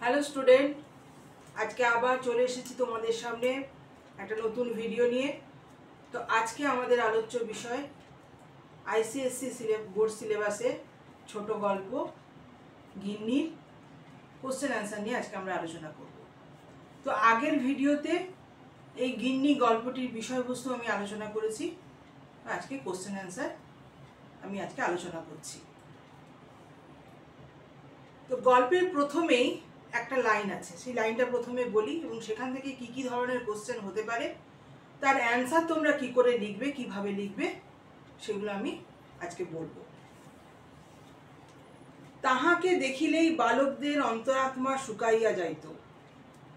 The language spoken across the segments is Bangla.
হ্যালো স্টুডেন্ট, আজকে আবার চলে এসেছি তোমাদের সামনে একটা নতুন ভিডিও নিয়ে। তো আজকে আমাদের আলোচ্য বিষয় আইসিএসসি বোর্ড সিলেবাসে ছোট গল্প গিন্নির কোশ্চেন অ্যান্সার নিয়ে আজকে আমরা আলোচনা করব। তো আগের ভিডিওতে এই গিন্নি গল্পটির বিষয়বস্তু আমি আলোচনা করেছি, আজকে কোশ্চেন অ্যান্সার আমি আজকে আলোচনা করছি। তো গল্পের প্রথমেই একটা লাইন আছে, সেই লাইনটা প্রথমে বলি এবং সেখান থেকে কি কি ধরনের কোশ্চেন হতে পারে, তার অ্যান্সার তোমরা কি করে লিখবে, কিভাবে লিখবে, সেগুলো আমি আজকে বলবো। তাহাকে দেখিলেই বালকদের অন্তরাত্মা শুকাইয়া যাইত।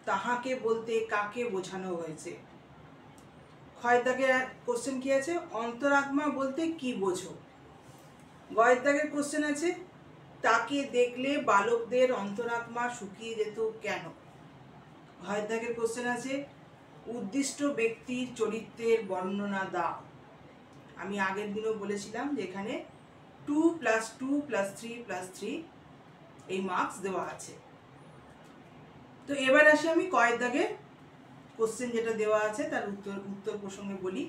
তাহাকে বলতে কাকে বোঝানো হয়েছে? ক্ষয়ের দাগের কোশ্চেন কি আছে? অন্তরাত্মা বলতে কি বোঝো? গয়ের দাগের কোশ্চেন আছে তাকে দেখলে বালকদের অন্তরাত্মা শুকিয়ে যেত কেন? ঘয়ের দাগের কোশ্চেন আছে উদ্দিষ্ট ব্যক্তির চরিত্রের বর্ণনা দাও। আমি আগের দিনও বলেছিলাম যে এখানে 2+2+3+3 এই মার্কস দেওয়া আছে। তো এবার আসি আমি কয়ের দাগের কোশ্চেন যেটা দেওয়া আছে তার উত্তর প্রসঙ্গে বলি।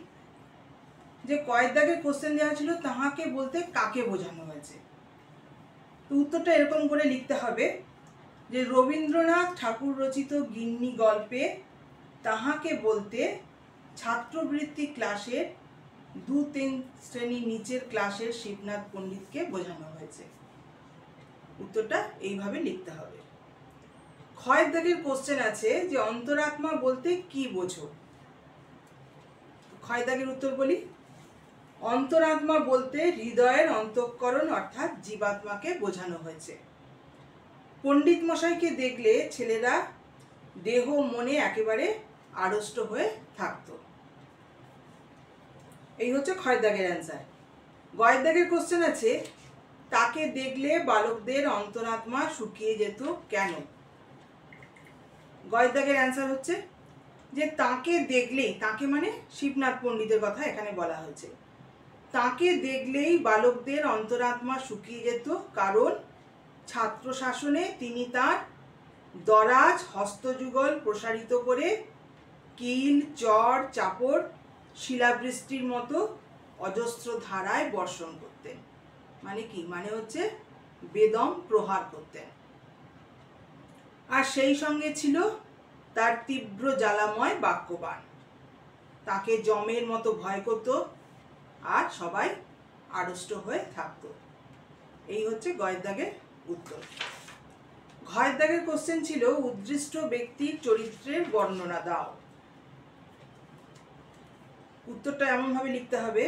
যে কয়ের দাগের কোশ্চেন দেওয়া ছিল তাহাকে বলতে কাকে বোঝানো হয়েছে। তো উত্তরটা এরকম করে লিখতে হবে যে রবীন্দ্রনাথ ঠাকুর রচিত গিন্নি গল্পে তাহাকে বলতে ছাত্রবৃত্তি ক্লাসের 2-3 শ্রেণী নিচের ক্লাসের শিবনাথ পণ্ডিতকে বোঝানো হয়েছে। উত্তরটা এইভাবে লিখতে হবে। ক্ষয়ের দাগের কোশ্চেন আছে যে অন্তরাত্মা বলতে কি বোঝো? ক্ষয়ের দাগের উত্তর বলি, অন্তরাত্মা বলতে হৃদয়ের অন্তঃকরণ অর্থাৎ জীবাত্মাকে বোঝানো হয়েছে। পণ্ডিত মশাইকে দেখলে ছেলেরা দেহ মনে একেবারে আড়ষ্ট হয়ে থাকতো। এই হচ্ছে ক্ষয়ের দাগের অ্যান্সার। গয়ের দাগের কোশ্চেন আছে তাকে দেখলে বালকদের অন্তরাত্মা শুকিয়ে যেত কেন? গয়ের দাগের অ্যান্সার হচ্ছে যে তাকে দেখলেই, তাকে মানে শিবনাথ পণ্ডিতের কথা এখানে বলা হয়েছে, তাকে দেখলেই বালকদের অন্তরাত্মা শুকিয়ে যেত কারণ ছাত্র শাসনে তিনি তার দরাজ হস্তযুগল প্রসারিত করে কিল চর চাপড় শিলাবৃষ্টির মতো অজস্র ধারায় বর্ষণ করতেন। মানে কি? মানে হচ্ছে বেদম প্রহার করতেন। আর সেই সঙ্গে ছিল তার তীব্র জ্বালাময় বাক্যবাণ। তাকে যমের মতো ভয় করত আর সবাই আড়ষ্ট হয়ে থাকত। এই হচ্ছে গয়ের দাগের উত্তর। ঘয়ের দাগের কোশ্চেন ছিল উদ্দিষ্ট ব্যক্তির চরিত্রের বর্ণনা দাও। উত্তরটা এমনভাবে লিখতে হবে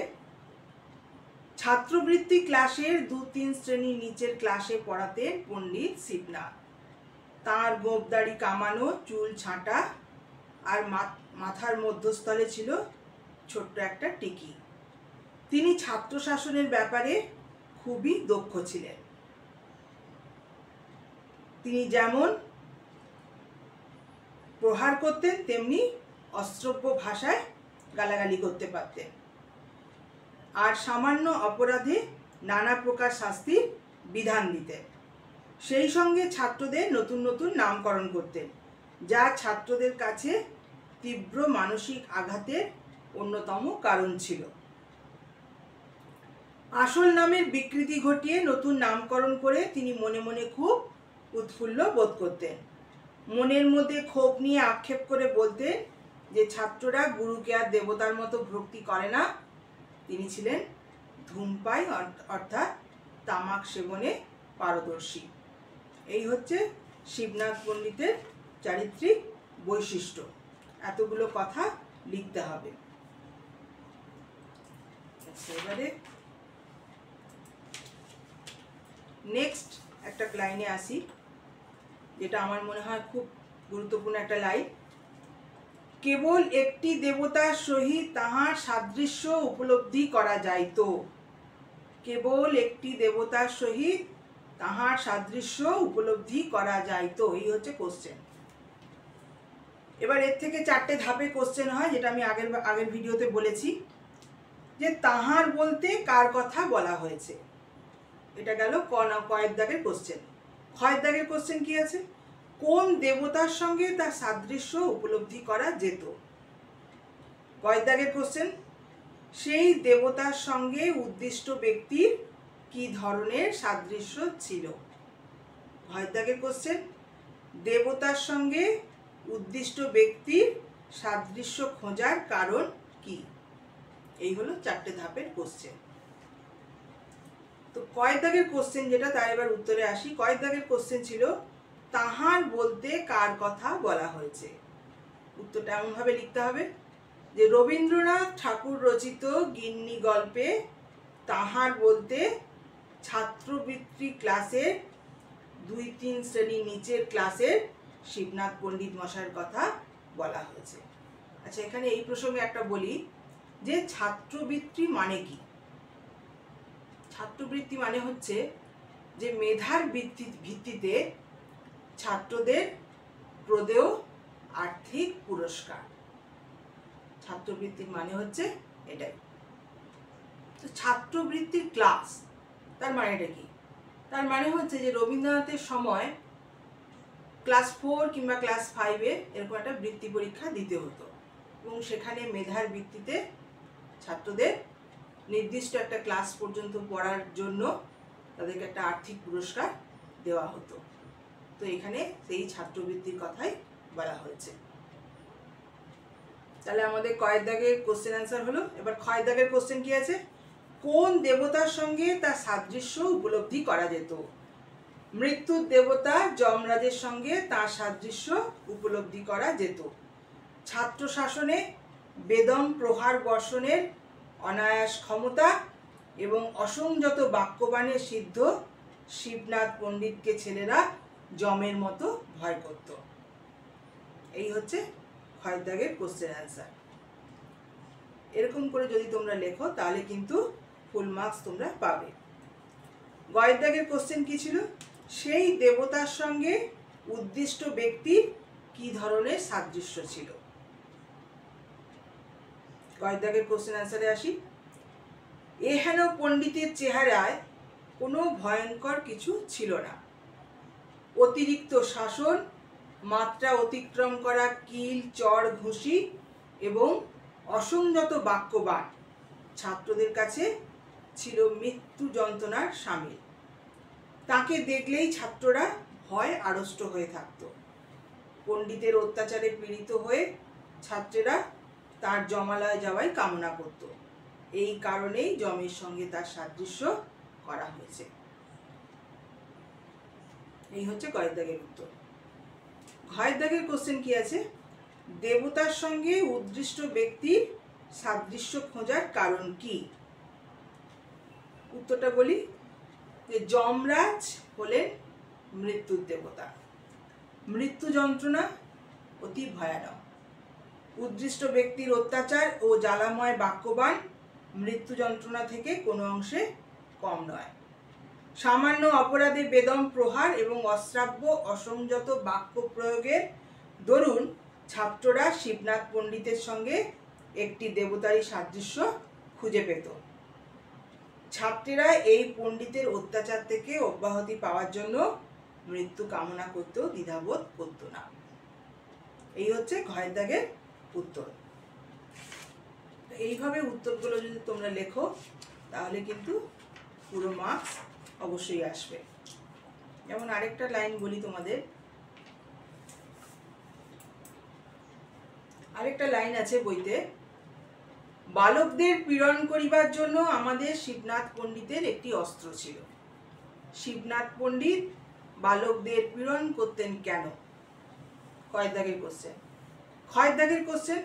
ছাত্রবৃত্তি ক্লাসের 2-3 শ্রেণী নিচের ক্লাসে পড়াতেন পণ্ডিত শিবনাথ। তাঁর গোঁপদাড়ি কামানো, চুল ছাঁটা আর মাথার মধ্যস্থলে ছিল ছোট্ট একটা টিকি। তিনি ছাত্র শাসনের ব্যাপারে খুবই দক্ষ ছিলেন। তিনি যেমন প্রহার করতেন তেমনি অশ্রব্য ভাষায় গালাগালি করতে পারতেন আর সামান্য অপরাধে নানা প্রকার শাস্তির বিধান দিতেন। সেই সঙ্গে ছাত্রদের নতুন নতুন নামকরণ করতেন, যা ছাত্রদের কাছে তীব্র মানসিক আঘাতের অন্যতম কারণ ছিল। আসল নামের বিকৃতি ঘটিয়ে নতুন নামকরণ করে তিনি মনে মনে খুব উৎফুল্ল বোধ করতেন। মনের মধ্যে ক্ষোভ নিয়ে আক্ষেপ করে বলতেন যে ছাত্ররা গুরুকে আর দেবতার মতো ভক্তি করে না। তিনি ছিলেন ধূমপাই অর্থাৎ তামাক সেবনে পারদর্শী। এই হচ্ছে শিবনাথ পণ্ডিতের চারিত্রিক বৈশিষ্ট্য। এতগুলো কথা লিখতে হবে। এবারে নেক্সট একটা লাইনে আসি, যেটা আমার মনে হয় খুব গুরুত্বপূর্ণ একটা লাইন। কেবল একটি দেবতার সহিত তাহার সাদৃশ্য উপলব্ধি করা যাইত। কেবল একটি দেবতার সহিত তাহার সাদৃশ্য উপলব্ধি করা যাইত। এই হচ্ছে কোশ্চেন। এবার এর থেকে 4টে ধাপে কোশ্চেন হয়, যেটা আমি আগের ভিডিওতে বলেছি। যে তাহার বলতে কার কথা বলা হয়েছে, এটা গেল কয়ের দাগের কোশ্চেন। ক্ষয়ের দাগের কোশ্চেন কি আছে? কোন দেবতার সঙ্গে তার সাদৃশ্য উপলব্ধি করা যেত? কয় দাগের কোশ্চেন? সেই দেবতার সঙ্গে উদ্দিষ্ট ব্যক্তির কি ধরনের সাদৃশ্য ছিল? কয় দাগের কোশ্চেন? দেবতার সঙ্গে উদ্দিষ্ট ব্যক্তির সাদৃশ্য খোঁজার কারণ কি? এই হলো 4টে ধাপের কোশ্চেন। তো কয় দাগের কোশ্চেন যেটা, তার এবার উত্তরে আসি। কয় দাগের কোশ্চেন ছিল তাহার বলতে কার কথা বলা হয়েছে? উত্তরটা এমনভাবে লিখতে হবে যে রবীন্দ্রনাথ ঠাকুর রচিত গিন্নি গল্পে তাহার বলতে ছাত্রবৃত্তি ক্লাসের 2-3 শ্রেণী নিচের ক্লাসের শিবনাথ পণ্ডিত মশাইয়ের কথা বলা হয়েছে। আচ্ছা, এখানে এই প্রসঙ্গে একটা বলি যে ছাত্রবৃত্তি মানে কি? ছাত্রবৃত্তি মানে হচ্ছে যে মেধার ভিত্তিতে ছাত্রদের প্রদেয় আর্থিক পুরস্কার। ছাত্রবৃত্তির মানে হচ্ছে এটাই। তো ছাত্রবৃত্তির ক্লাস, তার মানেটা কি? তার মানে হচ্ছে যে রবীন্দ্রনাথের সময় ক্লাস 4 কিংবা ক্লাস 5-এ এরকম একটা বৃত্তি পরীক্ষা দিতে হতো এবং সেখানে মেধার ভিত্তিতে ছাত্রদের নির্দিষ্ট একটা ক্লাস পর্যন্ত পড়ার জন্য তাদেরকে একটা আর্থিক পুরস্কার দেওয়া হতো। তো এখানে সেই ছাত্রবৃত্তির কথাই বলা হয়েছে। তাহলে আমাদের কয় দাগের কোশ্চেন অ্যান্সার হলো। এবার ক্ষয় দাগের কোশ্চেন কি আছে? কোন দেবতার সঙ্গে তার সাদৃশ্য উপলব্ধি করা যেত? মৃত্যুর দেবতা যমরাজের সঙ্গে তার সাদৃশ্য উপলব্ধি করা যেত। ছাত্র শাসনে বেদম প্রহার বর্ষণের অনায়াস ক্ষমতা এবং অসংযত বাক্যবাণে সিদ্ধ শিবনাথ পণ্ডিতকে ছেলেরা যমের মতো ভয় করত। এই হচ্ছে ক্ষয় দাগের কোশ্চেন অ্যান্সার। এরকম করে যদি তোমরা লেখো তাহলে কিন্তু ফুল মার্কস তোমরা পাবে। গয়ের দাগের কোশ্চেন কি ছিল? সেই দেবতার সঙ্গে উদ্দিষ্ট ব্যক্তির কি ধরনের সাদৃশ্য ছিল? গয়ের দাগের কোশ্চেন অ্যান্সারে আসি। এহেন পণ্ডিতের চেহারায় কোনো ভয়ঙ্কর কিছু ছিল না। অতিরিক্ত শাসন, মাত্রা অতিক্রম করা কিল চড় ঘুষি এবং অসংযত বাক্যবাণ ছাত্রদের কাছে ছিল মৃত্যু যন্ত্রণার শামিল। তাকে দেখলেই ছাত্ররা ভয় আড়ষ্ট হয়ে থাকত। পণ্ডিতের অত্যাচারে পীড়িত হয়ে ছাত্রেরা তার যমালয়ে যাওয়াই কামনা করত। এই কারণেই যমের সঙ্গে তার সাদৃশ্য করা হয়েছে। এই হচ্ছে গয়ের দাগের উত্তর। ঘয়ের দাগের কোশ্চেন কি আছে? দেবতার সঙ্গে উদ্দিষ্ট ব্যক্তির সাদৃশ্য খোঁজার কারণ কি? উত্তরটা বলি যে যমরাজ হলেন মৃত্যুর দেবতা। মৃত্যু যন্ত্রণা অতি ভয়ানক। উদ্দিষ্ট ব্যক্তির অত্যাচার ও জ্বালাময় বাক্যবাণ মৃত্যু যন্ত্রণা থেকে কোনো অংশে কম নয়। সামান্য অপরাধে বেদম প্রহার এবং অশ্রাব্য অসংযত বাক্য প্রয়োগের দরুন ছাত্ররা শিবনাথ পণ্ডিতের সঙ্গে একটি দেবতারই সাদৃশ্য খুঁজে পেত। ছাত্রেরা এই পণ্ডিতের অত্যাচার থেকে অব্যাহতি পাওয়ার জন্য মৃত্যু কামনা করতেও দ্বিধাবোধ করত না। এই হচ্ছে ঘয়ের দাগের উত্তর। এইভাবে উত্তরগুলো যদি তোমরা লেখো তাহলে কিন্তু পুরো মার্কস অবশ্যই আসবে। যেমন আরেকটা লাইন বলি তোমাদের, আরেকটা লাইন আছে বইতে, বালকদের পীড়ন করিবার জন্য আমাদের শিবনাথ পণ্ডিতের একটি অস্ত্র ছিল। শিবনাথ পণ্ডিত বালকদের পীড়ন করতেন কেন? ক্ষয়ের দাগের কোশ্চেন। ক্ষয়ের দাগের কোশ্চেন,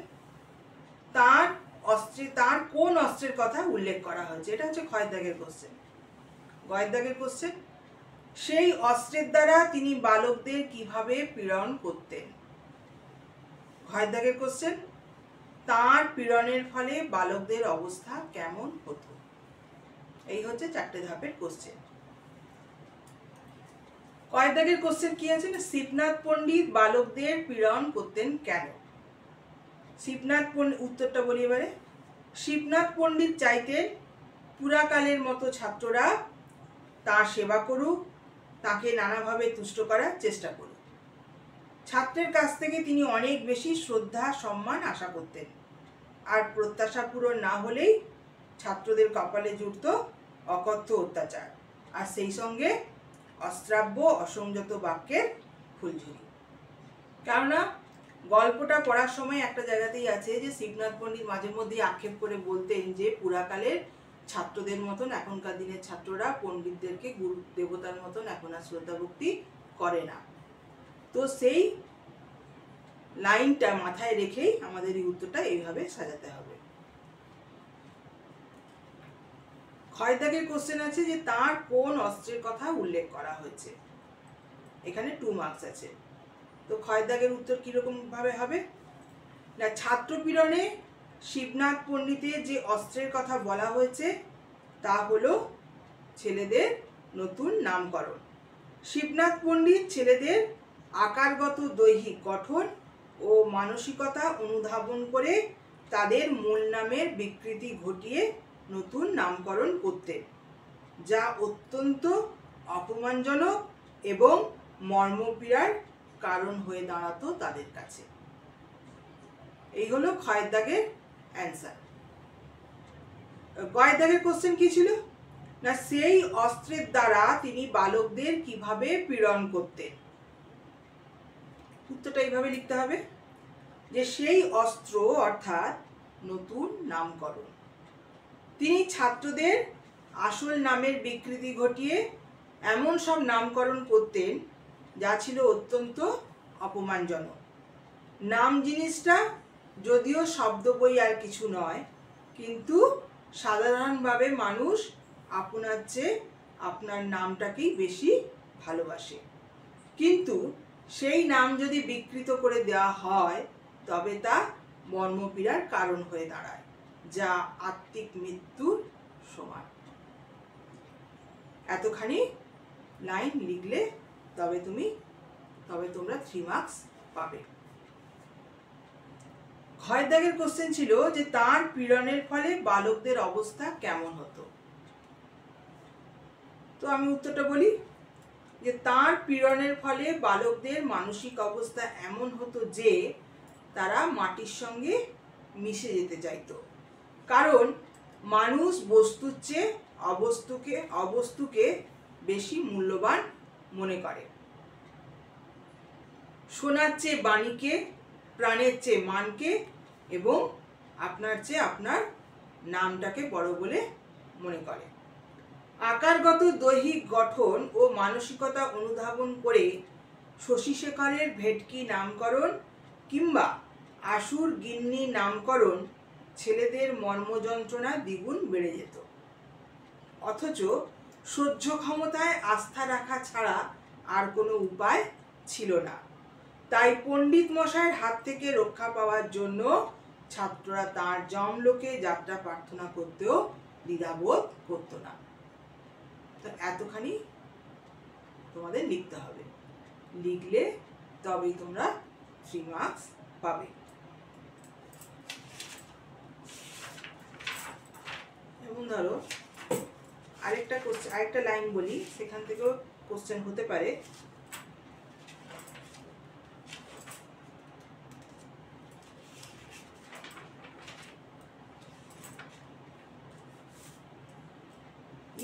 তার কোন অস্ত্রের কথা উল্লেখ করা হয়েছে? এটা হচ্ছে ক্ষয়ের দাগের কোশ্চেন। গয়ের দাগের কোশ্চেন, সেই অস্ত্রের দ্বারা তিনি বালকদের কিভাবে পীড়ন করতেন? ঘয়ের দাগের কোশ্চেন, তার পীড়নের ফলে বালকদের অবস্থা কেমন হতো? এই হচ্ছে 4টে ধাপের কোশ্চেন। কয়ের দাগের কোশ্চেন কি আছে না, শিবনাথ পণ্ডিত বালকদের পীড়ন করতেন কেন? শিবনাথ পণ্ডিত, উত্তরটা বলি এবারে। শিবনাথ পণ্ডিত চাইতেন পুরাকালের মতো ছাত্ররা তার সেবা করুক, তাকে নানাভাবে তুষ্ট করার চেষ্টা করুক। ছাত্রের কাছ থেকে তিনি অনেক বেশি শ্রদ্ধা সম্মান আশা করতেন, আর প্রত্যাশা পূরণ না হলেই ছাত্রদের কপালে জুটত অকথ্য অত্যাচার, আর সেই সঙ্গে অশ্রাব্য অসংযত বাক্যের ফুলঝুরি। কেননা গল্পটা পড়ার সময় একটা জায়গাতেই আছে যে শিবনাথ পণ্ডিত মাঝে মধ্যেই আক্ষেপ করে বলতেন যে পুরাকালের ছাত্রদের মতন এখনকার দিনের ছাত্ররা পণ্ডিতদেরকে গুরু দেবতার মতন এখন আর শ্রদ্ধা ভক্তি করে না। তো সেই লাইনটা মাথায় রেখেই আমাদের এই উত্তরটা এইভাবে সাজাতে হবে। ক্ষয় দাগের কোশ্চেন আছে যে তার কোন অস্ত্রের কথা উল্লেখ করা হয়েছে, এখানে 2 মার্কস আছে। তো ক্ষয় দাগের উত্তর কিরকম ভাবে হবে না, ছাত্রপীড়নে শিবনাথ পণ্ডিতের যে অস্ত্রের কথা বলা হয়েছে তা হলো ছেলেদের নতুন নামকরণ। শিবনাথ পণ্ডিত ছেলেদের আকারগত দৈহিক গঠন ও মানসিকতা অনুধাবন করে তাদের মূল নামের বিকৃতি ঘটিয়ে নতুন নামকরণ করতেন, যা অত্যন্ত অপমানজনক এবং মর্মপীড়ার কারণ হয়ে দাঁড়াতো তাদের কাছে। এই হলো ক্ষয়ের দাগের অ্যান্সার। গয়ের দাগের কোশ্চেন কি ছিল না, সেই অস্ত্রের দ্বারা তিনি বালকদের কিভাবে পীড়ন করতেন। উত্তরটা এইভাবে লিখতে হবে যে সেই অস্ত্র অর্থাৎ নতুন নামকরণ। তিনি ছাত্রদের আসল নামের বিকৃতি ঘটিয়ে এমন সব নামকরণ করতেন যা ছিল অত্যন্ত অপমানজনক। নাম জিনিসটা যদিও শব্দ বই আর কিছু নয়, কিন্তু সাধারণভাবে মানুষ আপনার চেয়ে আপনার নামটাকেই বেশি ভালোবাসে, কিন্তু সেই নাম যদি বিকৃত করে দেওয়া হয় তবে তা মর্মপীড়ার কারণ হয়ে দাঁড়ায়, যা আত্মিক মৃত্যুর সমান। এতখানি লাইন লিখলে তবে তোমরা 3 মার্কস পাবে। ক্ষয়ের দাগের কোশ্চেন ছিল যে তার পীড়নের ফলে বালকদের অবস্থা কেমন হতো। তো আমি উত্তরটা বলি যে তার পীড়নের ফলে বালকদের মানসিক অবস্থা এমন হতো যে তারা মাটির সঙ্গে মিশে যেতে চাইতো, কারণ মানুষ বস্তুর চেয়ে অবস্তুকে বেশি মূল্যবান মনে করে। সোনার চেয়ে বাণীকে, প্রাণের চেয়ে মানকে এবং আপনার চেয়ে আপনার নামটাকে বড় বলে মনে করে। আকারগত দৈহিক গঠন ও মানসিকতা অনুধাবন করে শশীশেখরের ভেটকি নামকরণ কিংবা আসুর গিন্নি নামকরণ ছেলেদের মর্মযন্ত্রণা দ্বিগুণ বেড়ে যেত, অথচ সহ্য ক্ষমতায় আস্থা রাখা ছাড়া আর কোনো উপায় ছিল না। তাই পণ্ডিত মশাইয়ের হাত থেকে রক্ষা পাওয়ার জন্য ছাত্ররা তাঁর যমলোকে যাত্রা প্রার্থনা করতেও দ্বিধাবোধ করতো না। তো এতখানি তোমাদের লিখতে হবে, লিখলে তবেই তোমরা 3 মার্কস পাবে। যেমন ধরো আরেকটা লাইন বলি, সেখান থেকেও কোশ্চেন হতে পারে।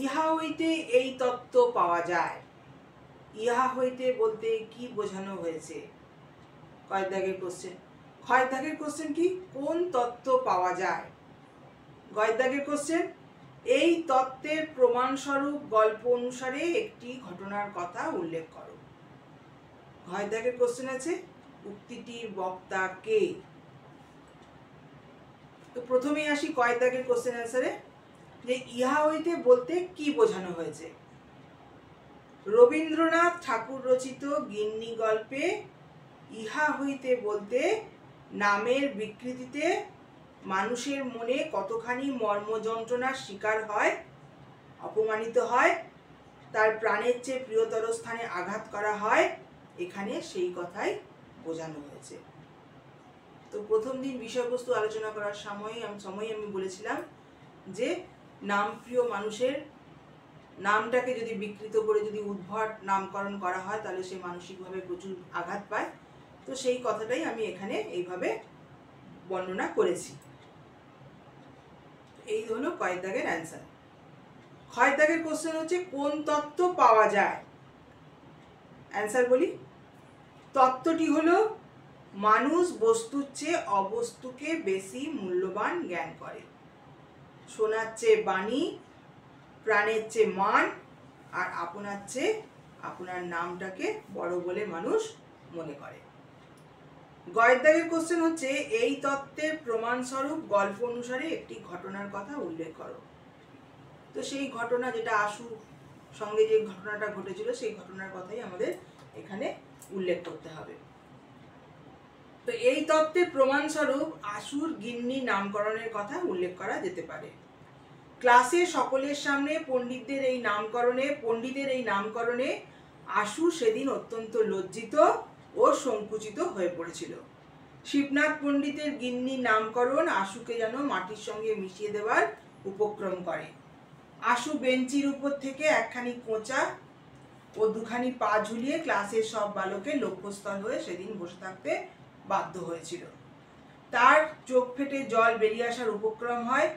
ইহা হইতে এই তত্ত্ব পাওয়া যায়। ইহা হইতে বলতে কি বোঝানো হয়েছে? ক্ষয়ের দাগের কোশ্চেন। ক্ষয়ের দাগের কোশ্চেন কি, কোন তত্ত্ব পাওয়া যায়? গয়ের দাগের কোশ্চেন, এই তত্ত্বের প্রমাণস্বরূপ গল্প অনুসারে একটি ঘটনার কথা উল্লেখ করো। ঘয়ের দাগের কোশ্চেন আছে উক্তিটির বক্তা কে। তো প্রথমেই আসি কয়ের দাগের কোশ্চেন অ্যান্সারে, যে ইহা হইতে বলতে কি বোঝানো হয়েছে। রবীন্দ্রনাথ ঠাকুর রচিত গিন্নি গল্পে ইহা হইতে বলতে নামের বিকৃতিতে মানুষের মনে কতখানি মর্মযন্ত্রণার শিকার হয়, অপমানিত হয়, তার প্রাণের চেয়ে প্রিয়তর স্থানে আঘাত করা হয়, এখানে সেই কথাই বোঝানো হয়েছে। তো প্রথম দিন বিষয়বস্তু আলোচনা করার সময় আমি বলেছিলাম যে নামপ্রিয় মানুষের নামটাকে যদি বিকৃত করে যদি উদ্ভট নামকরণ করা হয় তাহলে সে মানসিকভাবে প্রচুর আঘাত পায়, তো সেই কথাটাই আমি এখানে এইভাবে বর্ণনা করেছি। এই হলো কয়ের দাগের অ্যান্সার। ক্ষয়ের দাগের কোশ্চেন হচ্ছে কোন তত্ত্ব পাওয়া যায়? অ্যান্সার বলি, তত্ত্বটি হলো মানুষ বস্তুর চেয়ে অবস্তুকে বেশি মূল্যবান জ্ঞান করে। সোনার চেয়ে বাণী, প্রাণের চেয়ে মান, আর আপনার চেয়ে আপনার নামটাকে বড় বলে মানুষ মনে করে। গয়ের দাগের কোশ্চেন হচ্ছে এই তত্ত্বের প্রমাণস্বরূপ গল্প অনুসারে একটি ঘটনার কথা উল্লেখ করো। তো সেই ঘটনা যেটা আশুর সঙ্গে যে ঘটনাটা ঘটেছিল সেই ঘটনার কথাই আমাদের এখানে উল্লেখ করতে হবে। তো এই তত্ত্বের প্রমাণস্বরূপ আশুর গিন্নি নামকরণের কথা উল্লেখ করা যেতে পারে। ক্লাসে সকলের সামনে পণ্ডিতের এই নামকরণে আশু সেদিন অত্যন্ত লজ্জিত ও সংকুচিত হয়ে পড়েছিল। শিবনাথ পণ্ডিতের গিন্নি নামকরণ আশুকে যেন মাটির সঙ্গে মিশিয়ে দেওয়ার উপক্রম করে। আশু বেঞ্চির উপর থেকে একখানি কোঁচা ও দুখানি পা ঝুলিয়ে ক্লাসের সব বালকের লক্ষ্যস্থল হয়ে সেদিন বসে থাকতে বাধ্য হয়েছিল। তার চোখ ফেটে জল বেরিয়ে আসার উপক্রম হয়।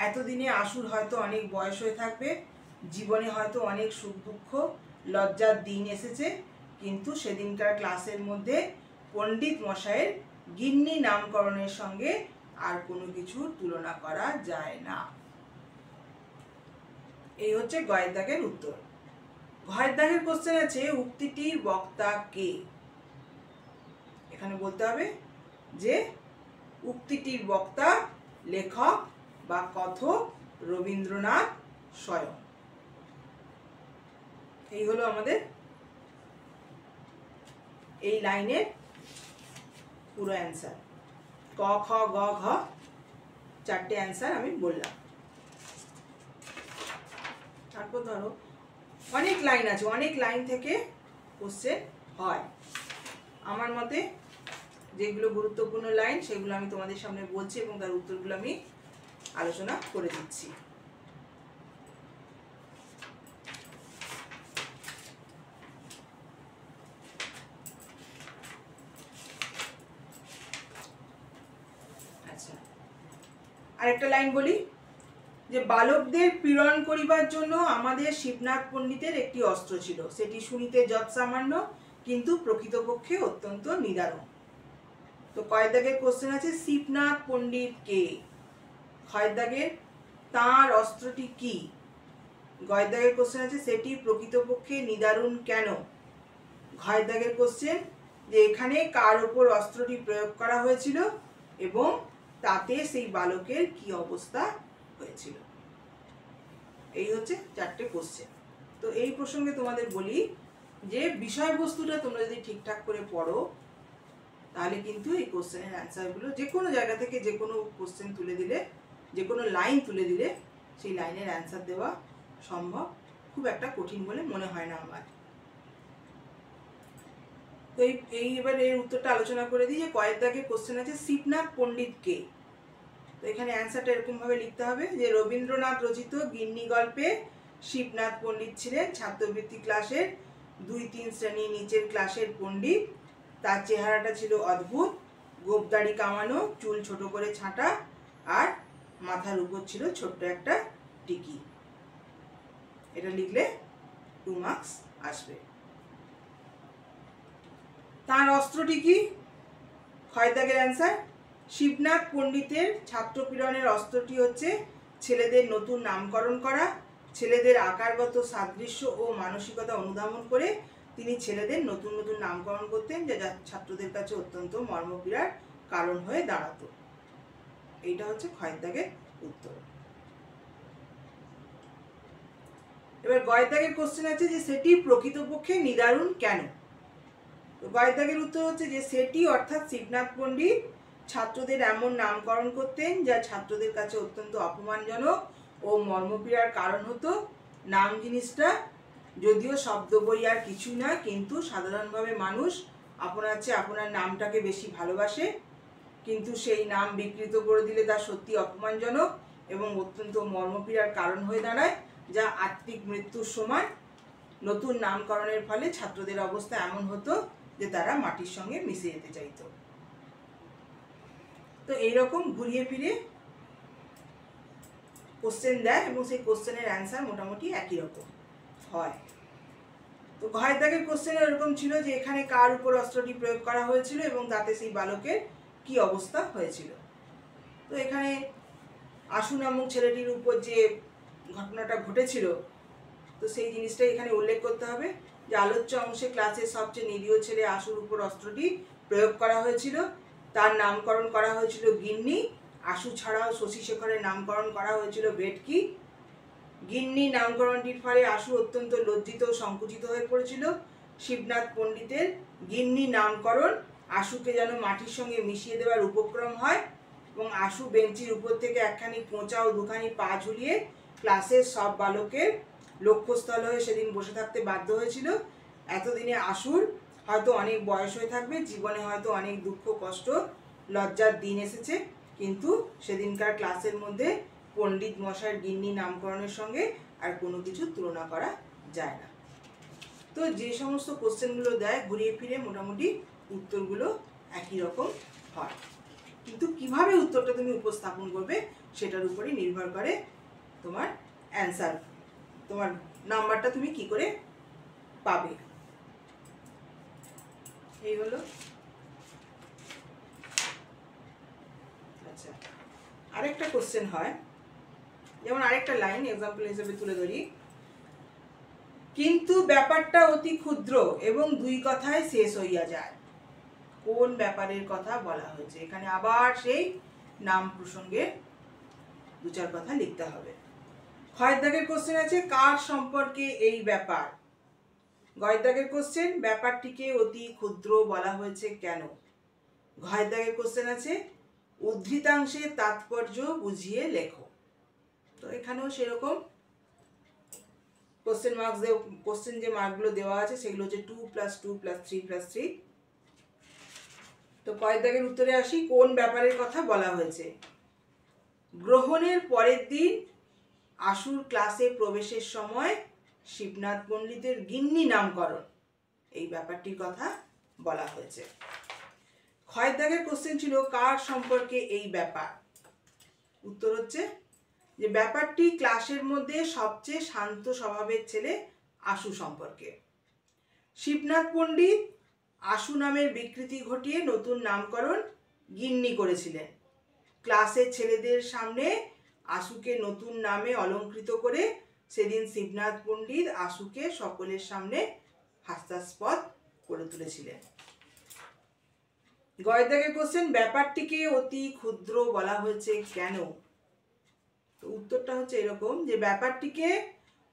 এতদিনে আশুর হয়তো অনেক বয়স হয়ে থাকবে, জীবনে হয়তো অনেক সুখ দুঃখ লজ্জার দিন এসেছে, কিন্তু সেদিনকার ক্লাসের মধ্যে পণ্ডিত মশাইয়ের গিন্নি নামকরণের সঙ্গে আর কোনো কিছুর তুলনা করা যায় না। এই হচ্ছে গয়ের দাগের উত্তর। ঘয়ের দাগের কোশ্চেন আছে উক্তিটির বক্তা কে? এখানে বলতে হবে যে উক্তিটির বক্তা লেখক বা কথক রবীন্দ্রনাথ স্বয়ং। এই হলো আমাদের এই লাইনের পুরো অ্যান্সার। ক খ গ ঘ চারটে অ্যান্সার আমি বললাম। তারপর ধরো অনেক লাইন আছে, অনেক লাইন থেকে কোশ্চেন হয়। আমার মতে যেগুলো গুরুত্বপূর্ণ লাইন সেগুলো আমি তোমাদের সামনে বলছি এবং তার উত্তরগুলো আমি আলোচনা করে দিচ্ছি। আচ্ছা, আরেকটা লাইন বলি যে বালকদের পীড়ন করিবার জন্য আমাদের শিবনাথ পণ্ডিতের একটি অস্ত্র ছিল, সেটি শুনিতে যৎসামান্য কিন্তু প্রকৃতপক্ষে অত্যন্ত নিদারুণ। তো কয়ের দাগের কোশ্চেন আছে শিবনাথ পণ্ডিত কে? ক্ষয়ের দাগের তাঁর অস্ত্রটি কি? গয়ের দাগের কোশ্চেন আছে সেটি প্রকৃতপক্ষে নিদারুণ কেন? ঘয়ের দাগের কোশ্চেন যে এখানে কার ওপর অস্ত্রটি প্রয়োগ করা হয়েছিল এবং তাতে সেই বালকের কি অবস্থা হয়েছিল। এই হচ্ছে চারটে কোশ্চেন। তো এই প্রসঙ্গে তোমাদের বলি যে বিষয়বস্তুটা তোমরা যদি ঠিকঠাক করে পড়ো তাহলে কিন্তু এই কোশ্চেনের অ্যান্সারগুলো যে কোনো জায়গা থেকে যে কোনো কোশ্চেন তুলে দিলে, যে কোনো লাইন তুলে দিলে সেই লাইনের অ্যান্সার দেওয়া সম্ভব। খুব একটা কঠিন বলে মনে হয় না আমার। তো এবার এর উত্তরটা আলোচনা করে দিই যে কয়ের দাগে কোশ্চেন আছে শিবনাথ পণ্ডিত কে? তো এখানে অ্যান্সারটা এরকমভাবে লিখতে হবে যে রবীন্দ্রনাথ রচিত গিন্নি গল্পে শিবনাথ পণ্ডিত ছিলেন ছাত্রবৃত্তি ক্লাসের 2-3 শ্রেণী নিচের ক্লাসের পণ্ডিত। তার চেহারাটা ছিল অদ্ভুত, গোঁফদাড়ি কামানো, চুল ছোট করে ছাঁটা, আর মাথার উপর ছিল ছোট্ট একটা টিকি। এটা লিখলে 2 মার্কস আসবে। তার অস্ত্রটি কি? ক্ষয়ের দাগের অ্যান্সার শিবনাথ পণ্ডিতের ছাত্রপীড়নের অস্ত্রটি হচ্ছে ছেলেদের নতুন নামকরণ করা। ছেলেদের আকারগত সাদৃশ্য ও মানসিকতা অনুধাবন করে তিনি ছেলেদের নতুন নতুন নামকরণ করতেন, যা ছাত্রদের কাছে অত্যন্ত মর্মপীড়ার কারণ হয়ে দাঁড়াতো। এইটা হচ্ছে ক্ষয়ের দাগের উত্তর। এবার গয়ের দাগের কোশ্চেন আছে যে সেটি প্রকৃতপক্ষে নিদারুণ কেন? তো গয়ের দাগের উত্তর হচ্ছে যে সেটি অর্থাৎ শিবনাথ পণ্ডিত ছাত্রদের এমন নামকরণ করতেন যা ছাত্রদের কাছে অত্যন্ত অপমানজনক ও মর্মপীড়ার কারণ হতো। নাম জিনিসটা যদিও শব্দ বই আর কিছু না, কিন্তু সাধারণভাবে মানুষ আপনার চেয়ে আপনার নামটাকে বেশি ভালোবাসে, কিন্তু সেই নাম বিকৃত করে দিলে তা সত্যি অপমানজনক এবং অত্যন্ত মর্মপীড়ার কারণ হয়ে দাঁড়ায়, যা আত্মিক মৃত্যুর সমান। নতুন নামকরণের ফলে ছাত্রদের অবস্থা এমন হতো যে তারা মাটির সঙ্গে মিশে যেতে চাইতো। তো এইরকম ঘুরিয়ে ফিরে কোশ্চেন দেয় এবং সেই কোশ্চেনের অ্যান্সার মোটামুটি একই রকম হয়। তো ঘয়ের দাগের কোশ্চেন এরকম ছিল যে এখানে কার উপর অস্ত্রটি প্রয়োগ করা হয়েছিল এবং তাতে সেই বালকের কি অবস্থা হয়েছিল। তো এখানে আশু নামক ছেলেটির উপর যে ঘটনাটা ঘটেছিল, তো সেই জিনিসটাই এখানে উল্লেখ করতে হবে যে আলোচ্য অংশে ক্লাসের সবচেয়ে নিরীহ ছেলে আশুর উপর অস্ত্রটি প্রয়োগ করা হয়েছিল। তার নামকরণ করা হয়েছিল গিন্নি। আশু ছাড়াও শশীশেখরের নামকরণ করা হয়েছিল ভেটকি। গিন্নি নামকরণটির ফলে আশু অত্যন্ত লজ্জিত ও সংকুচিত হয়ে পড়েছিল। শিবনাথ পণ্ডিতের গিন্নি নামকরণ আশুকে যেন মাটির সঙ্গে মিশিয়ে দেওয়ার উপক্রম হয় এবং আশু বেঞ্চির উপর থেকে একখানি কোঁচা ও দুখানি পা ঝুলিয়ে ক্লাসের সব বালকের লক্ষ্যস্থল হয়ে সেদিন বসে থাকতে বাধ্য হয়েছিল। এতদিনে আশুর হয়তো অনেক বয়স হয়ে থাকবে, জীবনে হয়তো অনেক দুঃখ কষ্ট লজ্জার দিন এসেছে, কিন্তু সেদিনকার ক্লাসের মধ্যে পণ্ডিত মশাইয়ের গিন্নি নামকরণের সঙ্গে আর কোনো কিছু তুলনা করা যায় না। তো যে সমস্ত কোশ্চেনগুলো দেয় ঘুরিয়ে ফিরে মোটামুটি উত্তরগুলো একই রকম হয়, কিন্তু কিভাবে উত্তরটা তুমি উপস্থাপন করবে সেটার উপরে নির্ভর করে তোমার অ্যান্সার, তোমার নাম্বারটা তুমি কি করে পাবে। এই হলো। আচ্ছা, আরেকটা কোশ্চেন হয়, যেমন আরেকটা লাইন এক্সাম্পল হিসেবে তুলে ধরি। কিন্তু ব্যাপারটা অতি ক্ষুদ্র এবং দুই কথায় শেষ হইয়া যায়। কোন ব্যাপারের কথা বলা হয়েছে? এখানে আবার সেই নাম প্রসঙ্গে দু চার কথা লিখতে হবে। ক্ষয়ের দাগের কোশ্চেন আছে কার সম্পর্কে এই ব্যাপার। গয়ের দাগের কোশ্চেন ব্যাপারটিকে অতি ক্ষুদ্র বলা হয়েছে কেন। ঘয়ের দাগের কোশ্চেন আছে উদ্ধৃতাংশের তাৎপর্য বুঝিয়ে লেখো। তো এখানেও সেরকম কোশ্চেন মার্কস কোশ্চেন যে মার্কগুলো দেওয়া আছে সেগুলো হচ্ছে 2+2+3+3। তো কয়ের দাগের উত্তরে আসি, কোন ব্যাপারের কথা বলা হয়েছে। গ্রহণের পরের দিন আশুর ক্লাসে প্রবেশের সময় শিবনাথ পণ্ডিতের গিন্নি নামকরণ, এই ব্যাপারটির কথা বলা হয়েছে। ক্ষয়ের দাগের কোশ্চেন ছিল কার সম্পর্কে এই ব্যাপার। উত্তর হচ্ছে যে ব্যাপারটি ক্লাসের মধ্যে সবচেয়ে শান্ত স্বভাবের ছেলে আশু সম্পর্কে। শিবনাথ পণ্ডিত আশু নামের বিকৃতি ঘটিয়ে নতুন নামকরণ গিন্নি করেছিলেন। ক্লাসের ছেলেদের সামনে আশুকে নতুন নামে অলঙ্কৃত করে সেদিন শিবনাথ পণ্ডিত আশুকে সকলের সামনে হাস্যাস্পদ করে তুলেছিলেন। গয়ের দাগের কোশ্চেন ব্যাপারটিকে অতি ক্ষুদ্র বলা হয়েছে কেন। তো উত্তরটা হচ্ছে এরকম যে ব্যাপারটিকে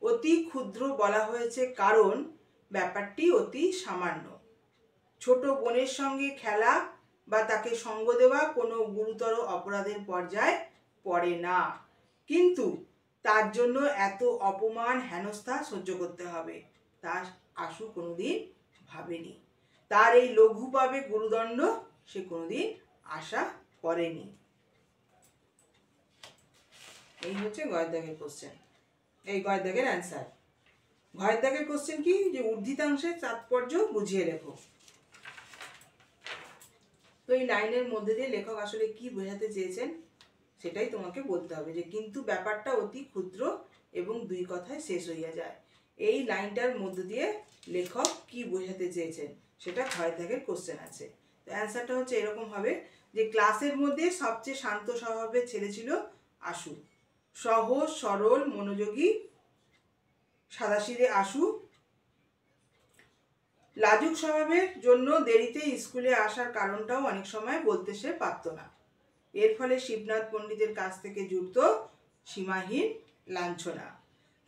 অতি ক্ষুদ্র বলা হয়েছে কারণ ব্যাপারটি অতি সামান্য। ছোট বোনের সঙ্গে খেলা বা তাকে সঙ্গ দেওয়া কোনো গুরুতর অপরাধের পর্যায়ে পড়ে না, কিন্তু তার জন্য এত অপমান হেনস্থা সহ্য করতে হবে তা আশু কোনোদিন ভাবেনি। তার এই লঘু পাবে গুরুদণ্ড সে কোনোদিন আশা করেনি। এই হচ্ছে গয়ের দাগের কোশ্চেন, এই গয়ের দাগের অ্যান্সার। ঘয়ের দাগের কোশ্চেন কি যে উদ্ধৃতাংশের তাৎপর্য বুঝিয়ে লেখো। তো এই লাইনের মধ্যে দিয়ে লেখক আসলে কি বোঝাতে চেয়েছেন সেটাই তোমাকে বলতে হবে, যে কিন্তু ব্যাপারটা অতি ক্ষুদ্র এবং দুই কথায় শেষ হইয়া যায়। এই লাইনটার মধ্যে দিয়ে লেখক কি বোঝাতে চেয়েছেন সেটা ঘয়ের দাগের কোশ্চেন আছে। তো অ্যান্সারটা হচ্ছে এরকম হবে যে ক্লাসের মধ্যে সবচেয়ে শান্ত স্বভাবের ছেলে ছিল আশু। সহজ সরল মনোযোগী সাদাসিধে আশু লাজুক স্বভাবের জন্য দেরিতে স্কুলে আসার কারণটাও অনেক সময় বলতে সে পারত না। এর ফলে শিবনাথ পণ্ডিতের কাছ থেকে জুড়ত সীমাহীন লাঞ্ছনা।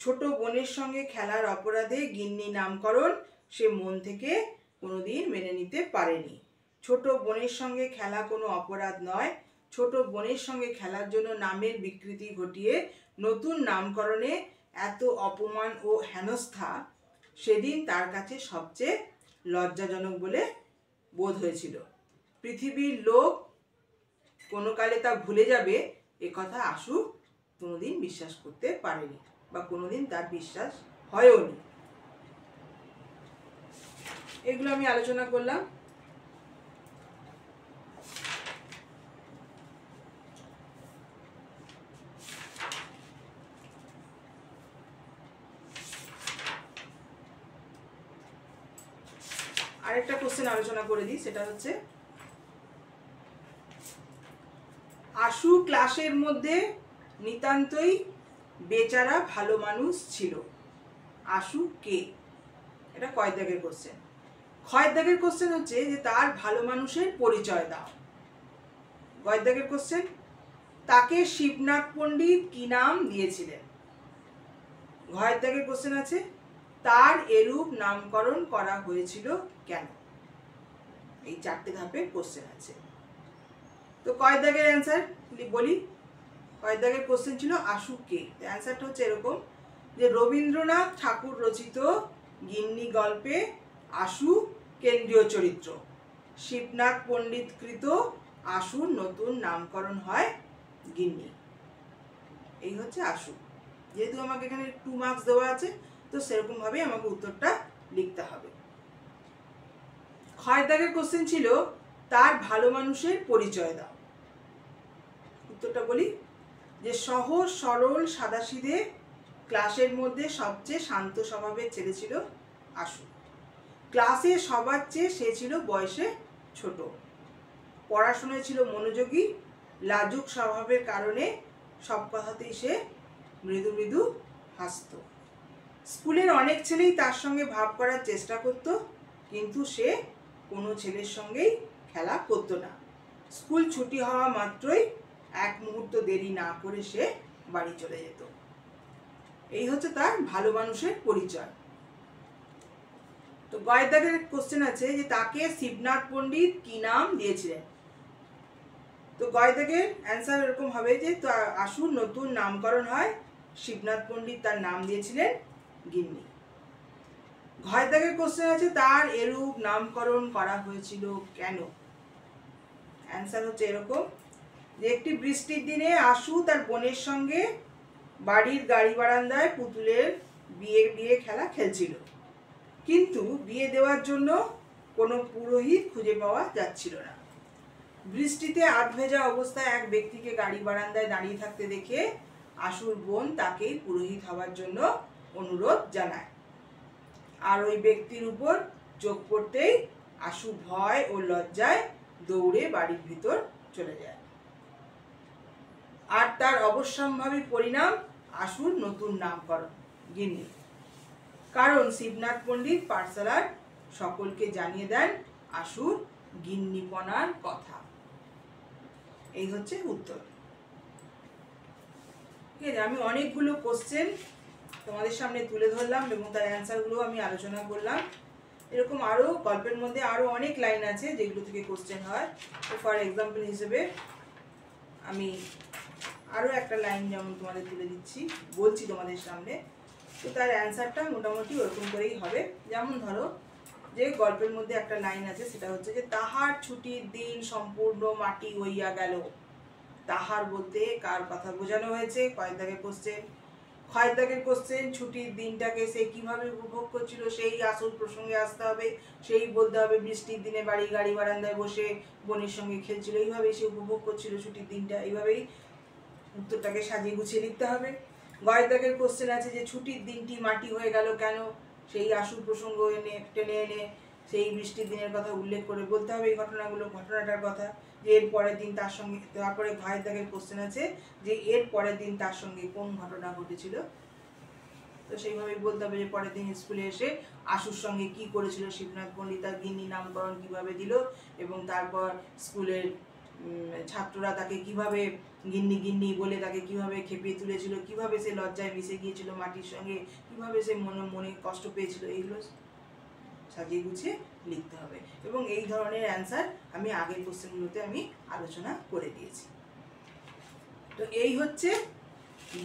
ছোট বোনের সঙ্গে খেলার অপরাধে গিন্নি নামকরণ সে মন থেকে কোনোদিন মেনে নিতে পারেনি। ছোট বোনের সঙ্গে খেলা কোনো অপরাধ নয়। ছোট বোনের সঙ্গে খেলার জন্য নামের বিকৃতি ঘটিয়ে নতুন নামকরণে এত অপমান ও হেনস্থা সেদিন তার কাছে সবচেয়ে লজ্জাজনক বলে বোধ হয়েছিল। পৃথিবীর লোক কোনো কালে তা ভুলে যাবে এ কথা আশু কোনোদিন বিশ্বাস করতে পারেনি বা কোনোদিন তার বিশ্বাস হয়ওনি। এগুলো আমি আলোচনা করলাম। আরেকটা কোশ্চেন আলোচনা করে দিই, সেটা হচ্ছে আশু ক্লাসের মধ্যে নিতান্তই বেচারা ভালো মানুষ ছিল। আশু কে? এটা কয় দাগের কোশ্চেন। ক্ষয় দাগের কোশ্চেন হচ্ছে যে তার ভালো মানুষের পরিচয় দাও। কয় দাগের কোশ্চেন, তাকে শিবনাথ পণ্ডিত কি নাম দিয়েছিলেন। ঘয়ের দাগের কোশ্চেন আছে তার এরূপ নামকরণ করা হয়েছিল কেন। এই 4টে ধাপে কোশ্চেন আছে। তো কয় দাগের অ্যান্সার বলি। কয় দাগের কোশ্চেন ছিল আশু কে। অ্যান্সারটা হচ্ছে এরকম যে রবীন্দ্রনাথ ঠাকুর রচিত গিন্নি গল্পে আশু কেন্দ্রীয় চরিত্র। শিবনাথ পণ্ডিত কৃত আশুর নতুন নামকরণ হয় গিন্নি। এই হচ্ছে আশু। যেহেতু আমাকে এখানে 2 মার্কস দেওয়া আছে, তো সেরকম ভাবে আমাকে উত্তরটা লিখতে হবে। ক্ষয় দাগের কোশ্চেন ছিল তার ভালো মানুষের পরিচয় দাও। উত্তরটা বলি যে সহজ সরল সাদাসিধে ক্লাসের মধ্যে সবচেয়ে শান্ত স্বভাবের ছেলে ছিল আশু। ক্লাসে সবার চেয়ে সে ছিল বয়সে ছোট। পড়াশোনায় ছিল মনোযোগী। লাজুক স্বভাবের কারণে সব কথাতেই সে মৃদু মৃদু হাসত। স্কুলের অনেক ছেলেই তার সঙ্গে ভাব করার চেষ্টা করত, কিন্তু সে কোনো ছেলের সঙ্গেই খেলা করত না। স্কুল ছুটি হওয়া মাত্রই এক মুহূর্ত দেরি না করে সে বাড়ি চলে যেত। এই হচ্ছে তার ভালো মানুষের পরিচয়। তো গয়ের দাগের কোশ্চেন আছে যে তাকে শিবনাথ পণ্ডিত কি নাম দিয়েছিলেন। তো গয়ের দাগের অ্যান্সার এরকম হবে যে আশুর নতুন নামকরণ হয় শিবনাথ পণ্ডিত তার নাম দিয়েছিলেন গিন্নি। ঘয়ের দাগের কোশ্চেন আছে তার এরূপ নামকরণ করা হয়েছিল কেন। অ্যান্সার হচ্ছে এরকম যে একটি বৃষ্টির দিনে আশু তার বোনের সঙ্গে বাড়ির গাড়ি বারান্দায় পুতুলের বিয়ে খেলা খেলছিল, কিন্তু বিয়ে দেওয়ার জন্য কোনো পুরোহিত খুঁজে পাওয়া যাচ্ছিল না। বৃষ্টিতে আধভেজা অবস্থায় এক ব্যক্তিকে গাড়ি বারান্দায় দাঁড়িয়ে থাকতে দেখে আশুর বোন তাকেই পুরোহিত হওয়ার জন্য অনুরোধ জানায়। আর ওই ব্যক্তির উপর চোখ পড়তেই আশু ভয় ও লজ্জায় দৌড়ে বাড়ির ভিতর চলে যায়। আর তার অবশ্যম্ভাবী পরিণাম আশুর নতুন নামকরণ গিন্নি। কারণ শিবনাথ পণ্ডিত পাঠশালার সকলকে জানিয়ে দেন আশুর গিন্নিপনার কথা। এই হচ্ছে উত্তর। ঠিক আছে, আমি অনেকগুলো কোশ্চেন তোমাদের সামনে তুলে ধরলাম এবং তার অ্যান্সারগুলো আমি আলোচনা করলাম। এরকম আরও গল্পের মধ্যে আরও অনেক লাইন আছে যেগুলো থেকে কোশ্চেন হয়। তো ফর এক্সাম্পল হিসেবে আমি আরও একটা লাইন যেমন তোমাদের তুলে দিচ্ছি, বলছি তোমাদের সামনে। তো তার অ্যান্সারটা মোটামুটি ওরকম করেই হবে। যেমন ধরো যে গল্পের মধ্যে একটা লাইন আছে, সেটা হচ্ছে যে তাহার ছুটির দিন সম্পূর্ণ মাটি হইয়া গেল। তাহার বলতে কার কথা বোঝানো হয়েছে। কয়েক দাগের কোশ্চেন। ক্ষয়ের দাগের কোশ্চেন ছুটির দিনটাকে সে কিভাবে উপভোগ করছিল সেই আসল প্রসঙ্গে আসতে হবে। সেই বলতে হবে বৃষ্টির দিনে গাড়ি বারান্দায় বসে বোনের সঙ্গে খেলছিল, এইভাবেই সে উপভোগ করছিল ছুটির দিনটা। এইভাবেই উত্তরটাকে সাজিয়ে গুছিয়ে লিখতে হবে। গয়ের দাগের কোশ্চেন আছে যে ছুটির দিনটি মাটি হয়ে গেল কেন, সেই আসল প্রসঙ্গ টেনে এনে সেই বৃষ্টির দিনের কথা উল্লেখ করে বলতে হবে এই ঘটনাটার কথা, যে এর পরের দিন তার সঙ্গে। তারপরে ঘয়ের দাগের কোশ্চেন আছে যে এর পরের দিন তার সঙ্গে কোন ঘটনা ঘটেছিল। তো সেইভাবেই বলতে হবে যে পরের দিন স্কুলে এসে আশুর সঙ্গে কি করেছিল শিবনাথ পণ্ডিত, তার গিন্নি নামকরণ কিভাবে দিল, এবং তারপর স্কুলের ছাত্ররা তাকে কিভাবে গিন্নি গিন্নি বলে তাকে কিভাবে খেপিয়ে তুলেছিল, কিভাবে সে লজ্জায় মিশে গিয়েছিল মাটির সঙ্গে, কিভাবে সে মনে কষ্ট পেয়েছিল, এইগুলো সাজিয়ে গুছিয়ে লিখতে হবে। এবং এই ধরনের অ্যান্সার আমি আগের কোশ্চেনগুলোতে আমি আলোচনা করে দিয়েছি। তো এই হচ্ছে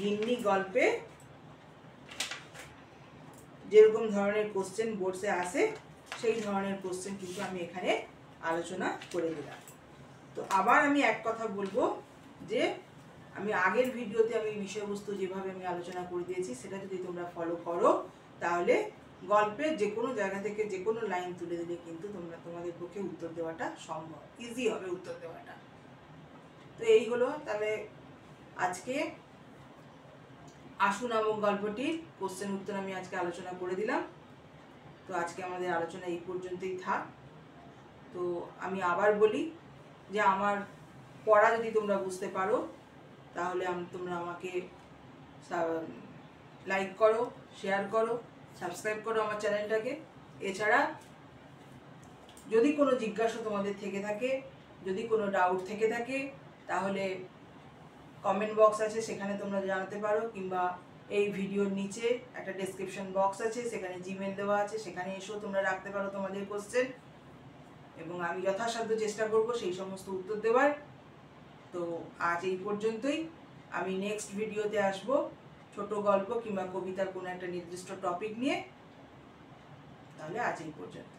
গিন্নি গল্পে যেরকম ধরনের কোশ্চেন বোর্ডসে আসে সেই ধরনের কোশ্চেন কিন্তু আমি এখানে আলোচনা করে দিলাম। তো আবার আমি এক কথা বলবো যে আমি আগের ভিডিওতে আমি বিষয়বস্তু যেভাবে আমি আলোচনা করে দিয়েছি সেটা যদি তোমরা ফলো করো তাহলে গল্পে যে কোনো জায়গা থেকে যে কোনো লাইন তুলে দিলে কিন্তু তোমাদের পক্ষে উত্তর দেওয়াটা সম্ভব, ইজি হবে উত্তর দেওয়াটা। তো এই হলো তাহলে আজকে আশু নামক গল্পটির কোশ্চেন উত্তর আমি আজকে আলোচনা করে দিলাম। তো আজকে আমাদের আলোচনা এই পর্যন্তই থাক। তো আমি আবার বলি যে আমার পড়া যদি তোমরা বুঝতে পারো তাহলে তোমরা আমাকে লাইক করো, শেয়ার করো, সাবস্ক্রাইব করো আমার চ্যানেলটাকে। এছাড়া যদি কোনো জিজ্ঞাসা তোমাদের থেকে থাকে, যদি কোনো ডাউট থেকে থাকে, তাহলে কমেন্ট বক্স আছে সেখানে তোমরা জানাতে পারো, কিংবা এই ভিডিওর নিচে একটা ডেসক্রিপশন বক্স আছে, সেখানে জিমেল দেওয়া আছে, সেখানে এসেও তোমরা রাখতে পারো তোমাদের কোশ্চেন, এবং আমি যথাসাধ্য চেষ্টা করব সেই সমস্ত উত্তর দেওয়ার। তো আজ এই পর্যন্তই। আমি নেক্সট ভিডিওতে আসব ছোট গল্প কিংবা কবিতার কোনো একটা নির্দিষ্ট টপিক নিয়ে। তাহলে আজ এই পর্যন্ত।